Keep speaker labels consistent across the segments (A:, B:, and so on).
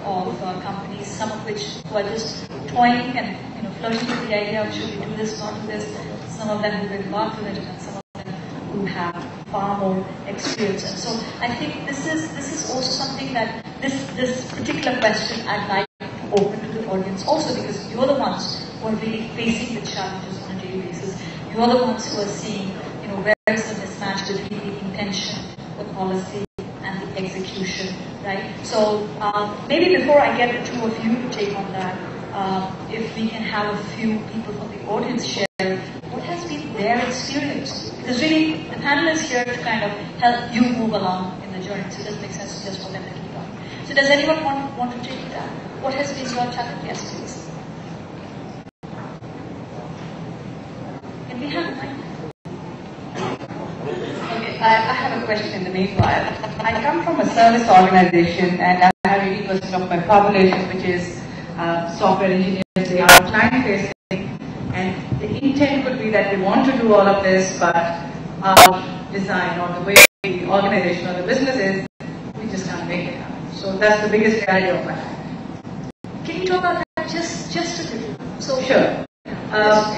A: of companies, some of which who are just toying and flirting with the idea of should we do this, not do this. Some of them who will not do it, and some of them who have far more experience. And so I think this is also something that this particular question I'd like to open to the audience also, because you're the ones who are really facing the challenges on a daily basis. You're the ones who are seeing, where is the mismatch between the intention, the policy, and the execution, right? So maybe before I get the two of you to take on that, if we can have a few people from the audience share what has been their experience. Because really, the panel is here to kind of help you move along in the journey, so it doesn't make sense just for them to keep on. So does anyone want to take that? What has been your challenge? Yes, please. Can we have a mic?
B: Okay, I have a question in the meanwhile. I come from a service organization and I have 80% of my population, which is software engineers. They are client-facing, and the intent could be that they want to do all of this, but our design or the way the organization or the business is, we just can't make it happen. So that's the biggest reality of my life.
A: Can you talk about that just a little? So
B: sure.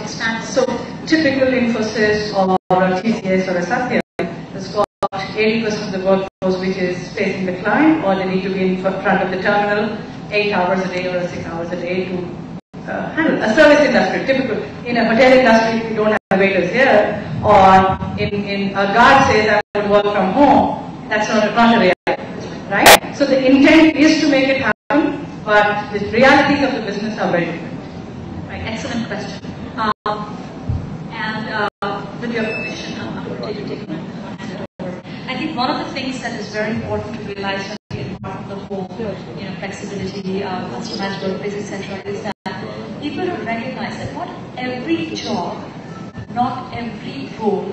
A: Expand.
B: So typical Infosys or a TCS or a Satya has got 80% of the workforce which is facing the client, or they need to be in front of the terminal 8 hours a day or 6 hours a day to handle. A service industry, typical. In a hotel industry, we don't have waiters here, or in a guard says I will work from home. That's not a reality, right? So the intent is to make it happen, but the realities of the business are very different.
A: Right, excellent question. With your permission, I'm going to take it over. I think one of the things that is very important to realize when we get part of the whole, flexibility, customized workplace, etc., is that people don't recognize that not every job, not every role,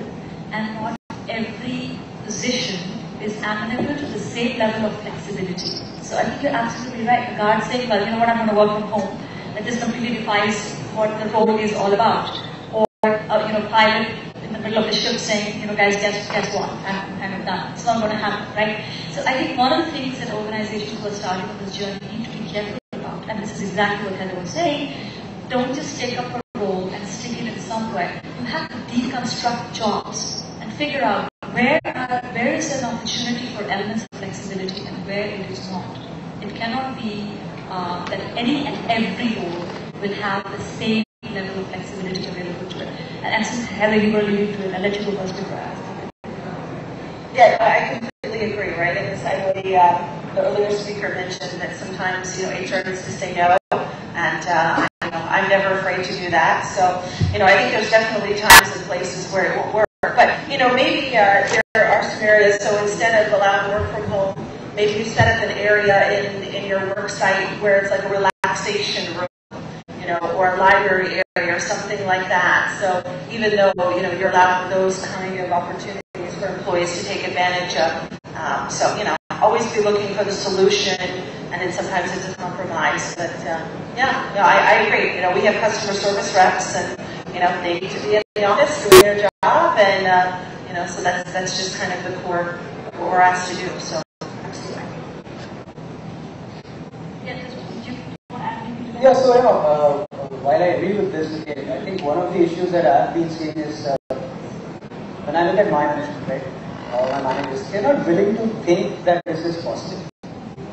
A: and not every position is amenable to the same level of flexibility. So I think you're absolutely right. The guard saying, well, you know what, I'm going to work from home. That just completely defies what the role is all about. Or, pilot in the middle of the ship saying, guys, guess what? I'm kind of done. It's not going to happen, right? So I think one of the things that organizations who are starting on this journey need to be careful about, and this is exactly what Heather was saying, don't just take up a role and stick it in somewhere. You have to deconstruct jobs and figure out where is an opportunity for elements of flexibility and where it is not. It cannot be that any and every role will have the same level of flexibility available to it. And since Heather, you were alluding to it, I'll let you go first before I ask.
C: Yeah, I completely agree, right? In the same way the earlier speaker mentioned that sometimes, HR needs to say no, and I'm never afraid to do that. So, I think there's definitely times and places where it won't work. But, maybe there are scenarios, so instead of allowing work from home, maybe you set up an area in your work site where it's like a relaxation room, or a library area or something like that. So even though, you're allowing those kind of opportunities for employees to take advantage of. Always be looking for the solution, and then sometimes it's a compromise. But, I agree. We have customer service reps, and, they need to be in the office doing their job, and, so that's just kind of the core of what we're asked to do. So, absolutely.
D: Yeah, so while I agree with this, I think one of the issues that I've been seeing is when I look at my management, right, my managers, they're not willing to think that this is possible.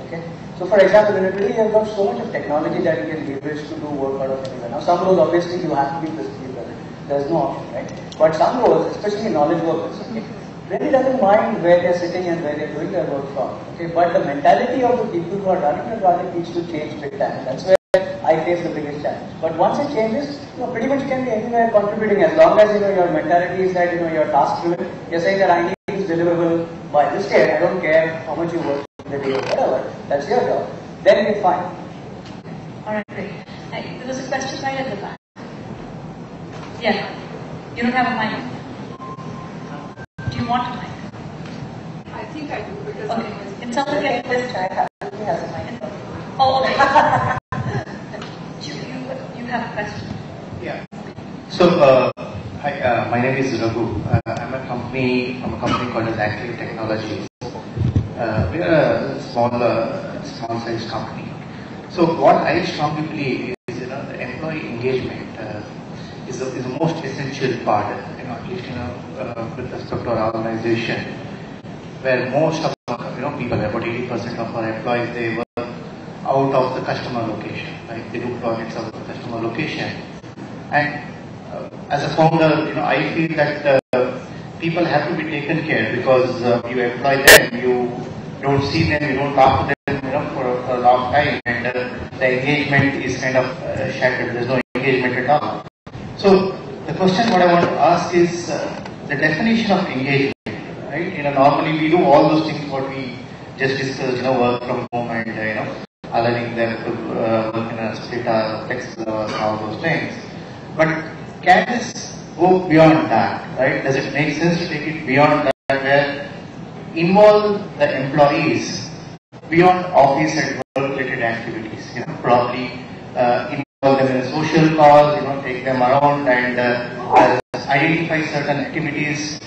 D: Okay, so for example, in Italy, you've got so much of technology that you can leverage to do work out of anywhere. Now, some roles obviously you have to be physically present. There's no option, right? But some roles, especially knowledge workers, okay, really doesn't mind where they're sitting and where they're doing their work from. Okay, but the mentality of the people who are running the project needs to change big time. That's where I face the biggest challenge. But once it changes, pretty much you can be anywhere contributing, as long as your mentality is that you're task driven. You're saying that I need this deliverable by this day. I don't care how much you work in the day or whatever. That's your job. Then you're fine.
A: All right, great. There was a question right at the back. Yeah, you don't have a mic. Do you want a mic?
E: I think I do, because
A: okay. Can someone get
C: this guy? He has a mic.
A: Oh, okay. You have a question.
F: Yeah. So, hi, my name is Raghu. I'm from a company called as Active Technologies. We are a small size company. So what I strongly believe is, the employee engagement is the most essential part, at least, with respect to our organization, where most of people, about 80% of our employees, they work out of the customer location, right? They do projects out of the customer location. And as a founder, I feel that people have to be taken care, because you employ them, you don't see them, you don't talk to them, for a long time, and the engagement is kind of shattered. There's no engagement at all. So the question what I want to ask is the definition of engagement, right? Normally we do all those things what we just discussed, work from home and allowing them to work in a split hour, flexible hours, all those things. But can this go beyond that, right? Does it make sense to take it beyond that, where involve the employees beyond office and work-related activities? Probably involve them in a social cause, take them around and identify certain activities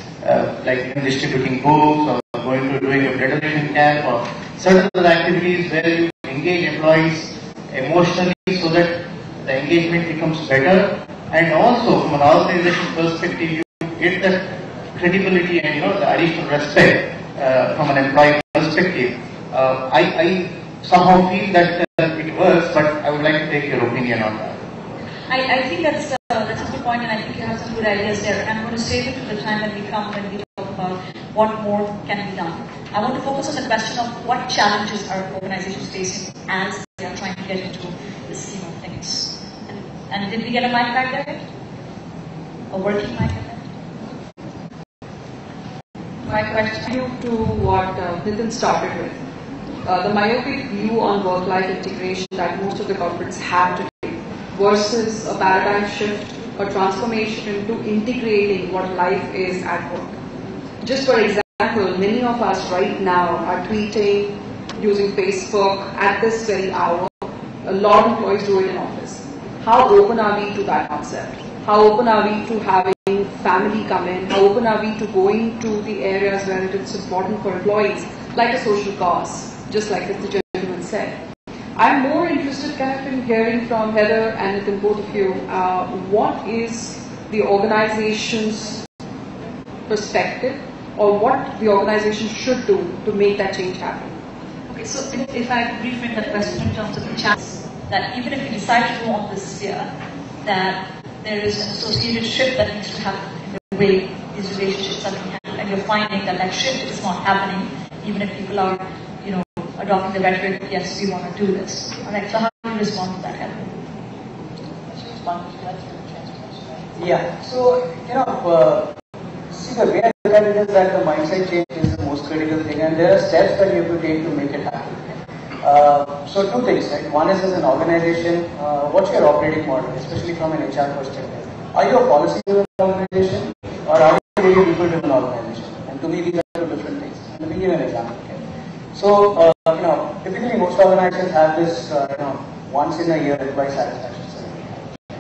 F: like distributing books or doing a blood donation camp, or certain other activities where you engage employees emotionally so that the engagement becomes better, and also from an organization perspective you get that credibility and the additional respect from an employee perspective. I somehow feel that it works, but I would like to take your opinion on that.
A: I think that's a good point, and I think you have some good ideas there. I'm going to save it to the time when we talk about what more can be done. I want to focus on the question of what challenges are organizations facing as they are trying to get into the scheme of things. And did we get a mic back there? A working mic back there?
E: My question to what Nitin started with. The myopic view on work-life integration that most of the corporates have today versus a paradigm shift, a transformation into integrating what life is at work. Just for example, many of us right now are tweeting, using Facebook at this very hour. A lot of employees do it in office. How open are we to that concept? How open are we to having family come in? How open are we to going to the areas where it is important for employees, like a social cause, just like the gentleman said? I'm more interested in hearing from Heather and Nitin, both of you, what is the organization's perspective, or what the organization should do to make that change happen?
A: Okay, so if I reframe that question in terms of the chance that even if we decide to go on this sphere, that there is an associated shift that needs to happen in the way these relationships are being handled, and you're finding that that shift is not happening, even if people are, adopting the rhetoric, yes, we want to do this. Alright, so how do you respond to that, Heather?
D: Yeah, so, see, the way I look at it is that the mindset change is the most critical thing, and there are steps that you have to take to make it happen. So two things, right? One is as an organization, what's your operating model, especially from an HR perspective? Are you a policy-driven organization, or are you a people-driven organization? And to me, these are two different things. Let me give you an example. Okay? So, typically most organizations have this, once in a year employee satisfaction survey.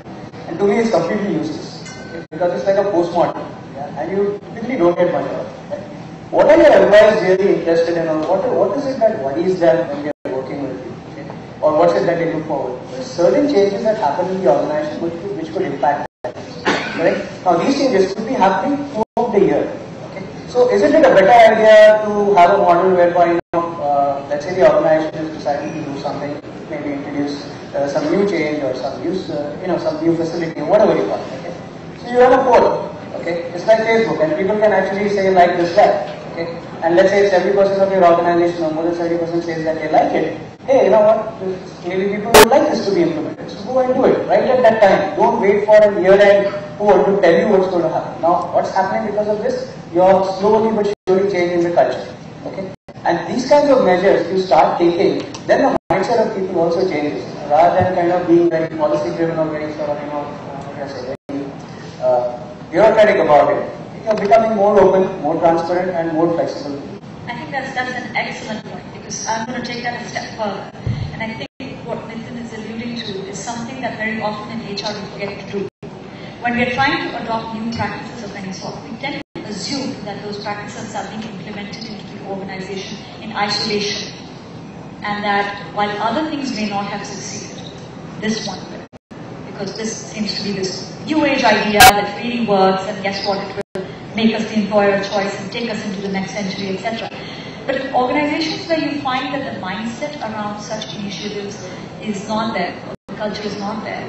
D: And to me, it's completely useless, okay? Because it's like a postmortem, and you typically don't get much out of it. Right? What are your employees really interested in, or what is it that worries them when they're working with you? Okay? Or what's it that they look forward to? There's certain changes that happen in the organization which could impact them. Right? Now, these changes could be happening throughout the year. Okay? So, isn't it a better idea to have a model whereby, let's say the organization is deciding to do something, maybe introduce some new change or some new, some new facility, or whatever you call it. Okay? So, you run a poll. Okay? It's like Facebook, and people can actually say like this, that. Okay? And let's say if 70% of your organization or more than 70% says that they like it, hey, you know what, maybe people would like this to be implemented. So go and do it right at that time. Don't wait for a year-end poll to tell you what's going to happen. Now, what's happening because of this? You're slowly but surely changing the culture. Okay? And these kinds of measures you start taking, then the mindset of people also changes. Rather than kind of being very policy-driven or very sort of, very bureaucratic about it. You're becoming more open, more transparent, and more flexible.
A: I think that's an excellent point, because I'm going to take that a step further. And I think what Nitin is alluding to is something that very often in HR we forget to do. When we're trying to adopt new practices of any sort, we tend to assume that those practices are being implemented into the organization in isolation. and that while other things may not have succeeded, this one will. Because this seems to be this new age idea that really works, and guess what, it will make us the employer of choice and take us into the next century, etc. But organizations where you find that the mindset around such initiatives is not there, or the culture is not there,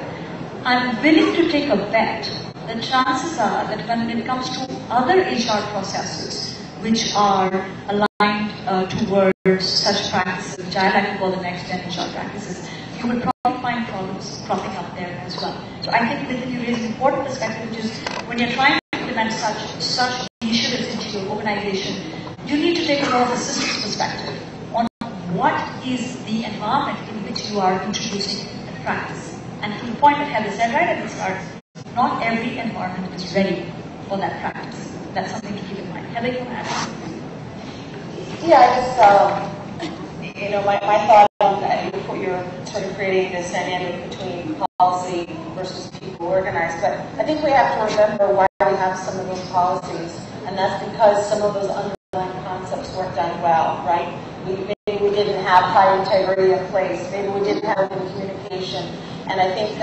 A: I'm willing to take a bet that chances are that when it comes to other HR processes which are aligned towards such practices, which I like to call the next gen HR practices, you will probably find problems cropping up there as well. So I think that you raise an important perspective, which is when you're trying to implement such initiatives into your organization, you need to take a more of a systems perspective on what is the environment in which you are introducing the practice. And to the point that Heather said right at the start, not every environment is ready for that practice. That's something to keep in mind. Heather, you want to add something?
C: Yeah, I just, my thought on that, you're sort of creating this dynamic between policy versus people organized, but I think we have to remember why we have some of those policies, and that's because some of those underlying concepts weren't done well, right? Maybe we didn't have high integrity in place, maybe we didn't have good communication, and I think,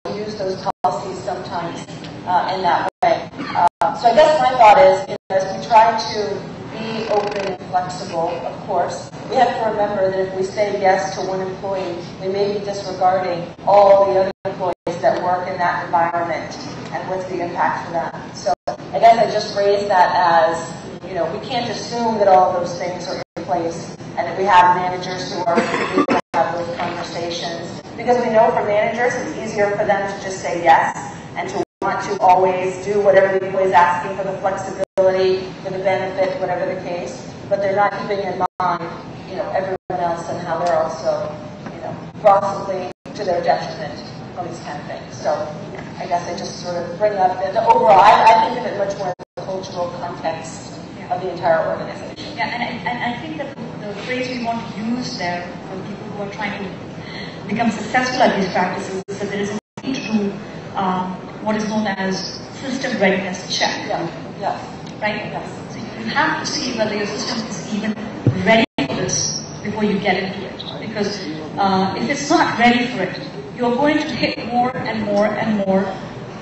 C: we use those policies sometimes in that way. So I guess my thought is, as we try to be open and flexible, of course, we have to remember that if we say yes to one employee, we may be disregarding all the other employees that work in that environment and what's the impact for them. So I guess I just raised that as, we can't assume that all of those things are in place and that we have managers who are able to have those conversations. Because we know for managers, it's easier for them to just say yes and to want to always do whatever the employee is asking for the flexibility, for the benefit, whatever the case. But they're not keeping in mind, everyone else and how they're also, possibly to their detriment on these kind of things. So I guess I just sort of bring up the overall, I think of it much more as the cultural context of the entire organization.
A: Yeah, and I think that the phrase we want to use there for people who are trying to become successful at these practices is that there is a need to do what is known as system readiness check.
C: Yeah.
A: Right?
C: Yes.
A: So you have to see whether your system is even ready for this before you get into it. Because if it's not ready for it, you're going to hit more and more and more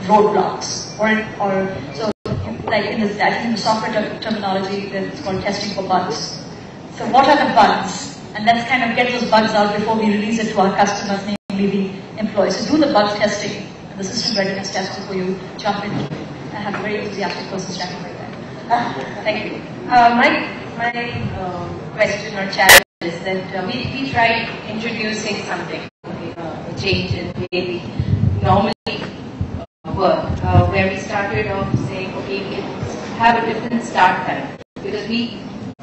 A: roadblocks. So like I think in the software terminology, it's called testing for bugs. So what are the bugs? And let's kind of get those bugs out before we release it to our customers, namely the employees. So do the bug testing and the system readiness test before you jump in. I have a very enthusiastic person standing right there. Thank you.
G: My question or challenge is that we tried introducing something, a change in the way we normally work, where we started off saying, okay, we have a different start time,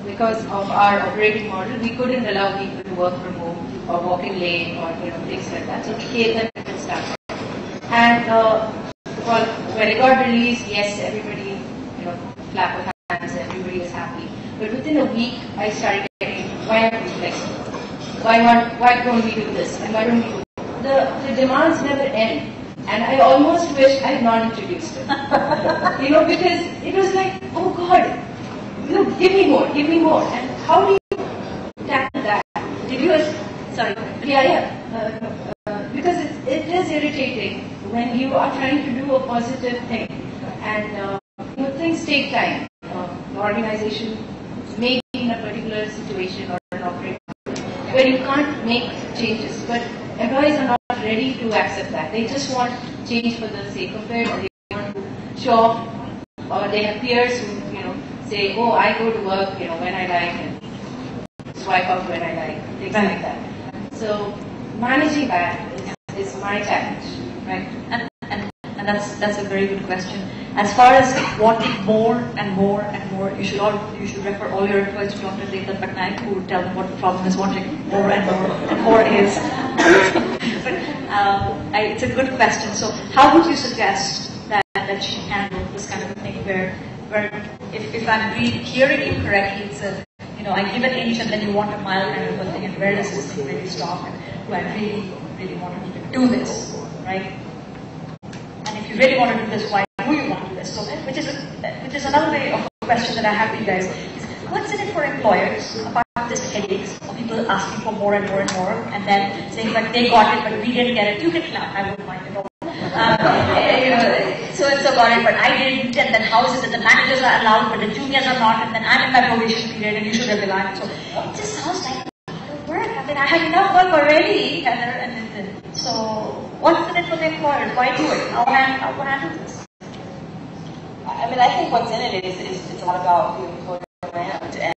G: because of our operating model, we couldn't allow people to work from home or walk in lane or things like that. So we gave them a different start time. And when it got released, yes, everybody, clap of hands, everybody is happy. But within a week, I started getting, why aren't we flexible? Why don't we do this? And why don't we do that? The demands never end. And I almost wish I had not introduced it. Because it was like, oh God, give me more. And how do you tackle that? Sorry. Because it is irritating when you are trying to do a positive thing. And things take time. The organization may be in a particular situation or an operating where you can't make changes. But employees are not ready to accept that. They just want change for the sake of it, or they want to show off, or they have peers who, say, oh, I go to work, when I like, and swipe out when I like, things like that. So managing that is my challenge.
A: Right. And that's a very good question. As far as wanting more and more and more, you should refer all your employees to Dr. Deepak Patnaik, who will tell them what the problem is wanting more and more and more is. But it's a good question. So how would you suggest that she handle this kind of thing where if I'm hearing you correctly, it's I give an inch and then you want a mile kind of a thing, and where does this thing really stop? And do I really want to do this, right? And if you really want to do this, why do you want to do this? So, which is another way of a question that I have for you guys. Is what's in it for employers apart from just headaches or people people asking for more and more and more, and then saying, but they got it, but we didn't get it. You can clap, I wouldn't mind at all. So-and-so got it, but I didn't, and then how is it that the managers are allowed, but the juniors are not, and then I'm in my probation period, and you should have resigned. So it just sounds like a lot of work. I mean, I had enough work already, so what's in it for the employers? Why do it? How handle this?
C: I mean, I think what's in it is it's a lot about the employer brand, and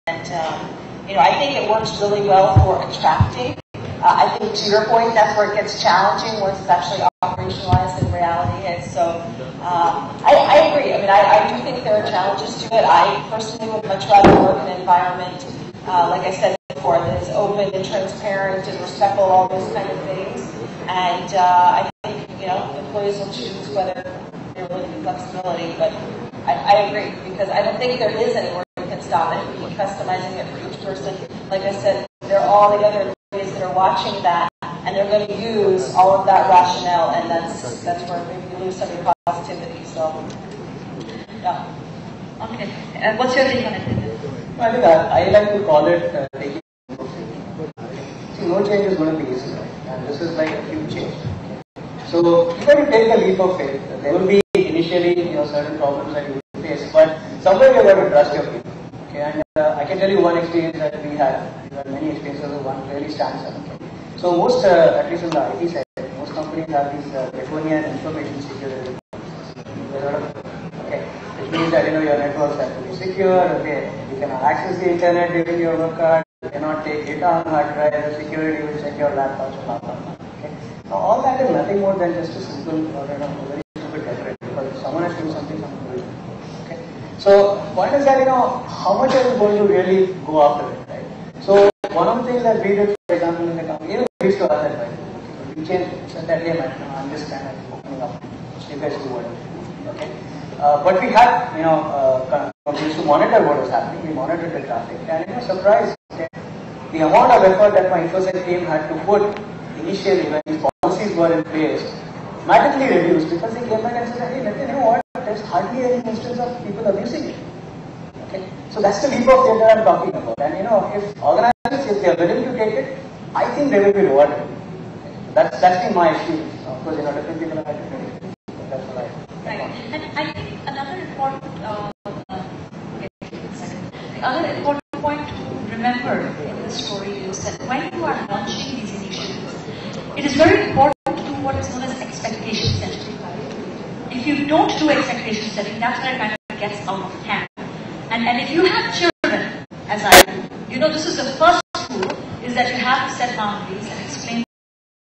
C: I think it works really well for attracting. I think to your point, that's where it gets challenging once it's actually operationalized in reality. And so I agree. I mean, I do think there are challenges to it. I personally would much rather work in an environment, like I said before, that is open and transparent and respectful, all those kind of things. And I think, employees will choose whether they're willing to flexibility. But I agree, because I don't think there is anywhere you can stop it. We keep customizing it for each person. Like I said, there are all the other employees that are watching that, and they're going to use all of that rationale, and that's where maybe you lose some of your positivity. So, yeah.
A: Okay. What's your take on it?
D: I think I like to call it taking. See, no change is going to be easy, right? And this is like a huge change. So you got to take a leap of faith. There will be initially certain problems that you will face, but somewhere you got to trust your people. Okay, and I can tell you one experience that we had. We had many experiences, but one really stands out. Okay. So most, at least in the IT side, most companies have these draconian information security policies. Okay, which means that your networks have to be secure. Okay, you cannot access the internet during your work hours. You cannot take data on hard drive. The security will check your laptops. Blah blah blah. Okay, now all that is nothing more than just a simple or very stupid decoration, because if someone has to do something, someone will do it. Okay, so point is that how much are you going to really go after it, right? So one of the things that we did, for example, in the company, we used to ask that, right? We changed it. So that day, I'm just kind of opening up. You guys do whatever. Okay. But we had, we used to monitor what was happening. We monitored the traffic, and surprise, okay, the amount of effort that my InfoSec team had to put initially when these policies were in place dramatically reduced, because they came back and said, hey, you know what? There's hardly any instance of people abusing it. Okay, so that's the leap of faith that I'm talking about. And if organizations, if they are willing to take it, I think they will be rewarded. Okay. That's been my experience. Of course, different people have had different experiences. That's what I.
A: Right. And I think another important, the other important point to remember in this story is that when you are launching these initiatives, it is very important to do what is known as expectation setting. If you don't do expectation setting, that's where it kind of gets out of